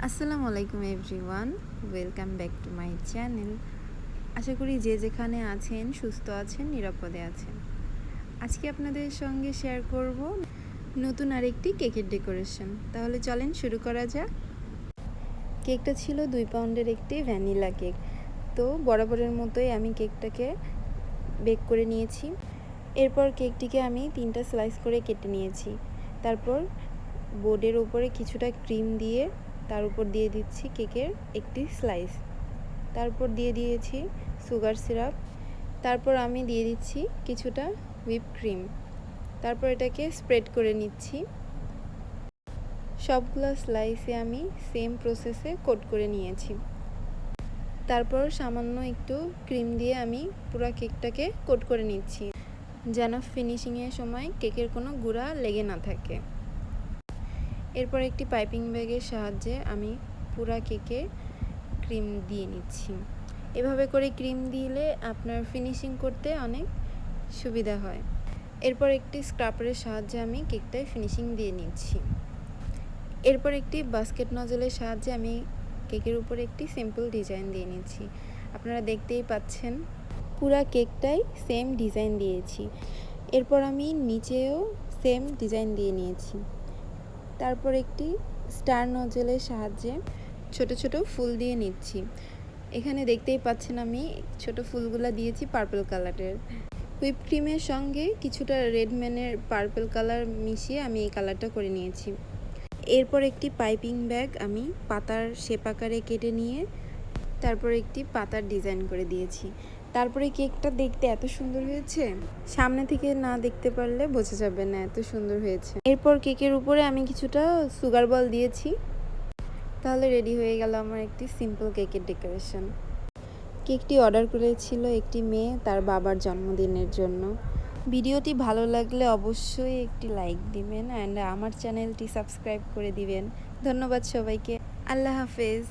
আসসালামু আলাইকুম everyone, welcome back to my channel. আশা করি যে যেখানে আছেন সুস্থ আছেন, নিরাপদে আছেন। আজকে আপনাদের সঙ্গে শেয়ার করব নতুন আরেকটি কেকের ডেকোরেশন। তাহলে চলেন শুরু করা যাক। কেকটা ছিল 2 পাউন্ডের একটি ভ্যানিলা কেক। তো বরাবরের মতোই আমি কেকটাকে বেক করে নিয়েছি। এরপর কেকটিকে আমি 3টা স্লাইস করে কেটে নিয়েছি। তারপর বোর্ডের উপরে কিছুটা ক্রিম দিয়ে তার উপর দিয়ে দিচ্ছি কেকের একটি স্লাইস। তারপর দিয়ে দিয়েছি সুগার সিরাপ। তারপর আমি দিয়ে দিচ্ছি কিছুটা হুইপ ক্রিম। তারপর এটাকে স্প্রেড করে নিচ্ছি। সবগুলো স্লাইসে আমি সেম প্রসেসে কোট করে নিয়েছি। তারপর সামান্য একটু ক্রিম দিয়ে আমি পুরো কেকটাকে কোট করে নিচ্ছি, যেন ফিনিশিংয়ের সময় কেকের কোনো গুঁড়া লেগে না থাকে। এরপর একটি পাইপিং ব্যাগের সাহায্যে আমি পুরা কেকে ক্রিম দিয়ে নিচ্ছি। এভাবে করে ক্রিম দিলে আপনার ফিনিশিং করতে অনেক সুবিধা হয়। এরপর একটি স্ক্রাপারের সাহায্যে আমি কেকটায় ফিনিশিং দিয়ে নিচ্ছি। এরপর একটি বাস্কেট নজলের সাহায্যে আমি কেকের উপরে একটি সিম্পল ডিজাইন দিয়ে নিচ্ছি। আপনারা দেখতেই পাচ্ছেন পুরা কেকটাই সেম ডিজাইন দিয়েছি। এরপর আমি নিচেও সেম ডিজাইন দিয়ে নিয়েছি। তারপর একটি স্টার নজলের সাহায্যে ছোট ছোট ফুল দিয়ে নিচ্ছি। এখানে দেখতেই পাচ্ছেন আমি ছোট ফুলগুলো দিয়েছি পার্পল কালারের। হুইপ ক্রিমের সঙ্গে কিছুটা রেডম্যানের পার্পল কালার মিশিয়ে আমি এই কালারটা করে নিয়েছি। এরপর একটি পাইপিং ব্যাগ আমি পাতার শেপ আকারে কেটে নিয়ে তারপর একটি পাতার ডিজাইন করে দিয়েছি। তারপরে কেকটা দেখতে এত সুন্দর হয়েছে, সামনে থেকে না দেখতে পারলে বোঝা যাবে না এত সুন্দর হয়েছে। এরপর কেকের উপরে আমি কিছুটা সুগার বল দিয়েছি। তাহলে রেডি হয়ে গেল আমার একটি সিম্পল কেকের ডেকোরেশন। কেকটি অর্ডার করেছিল একটি মেয়ে তার বাবার জন্মদিনের জন্য। ভিডিওটি ভালো লাগলে অবশ্যই একটি লাইক দিবেন অ্যান্ড আমার চ্যানেলটি সাবস্ক্রাইব করে দিবেন। ধন্যবাদ সবাইকে। আল্লাহ হাফেজ।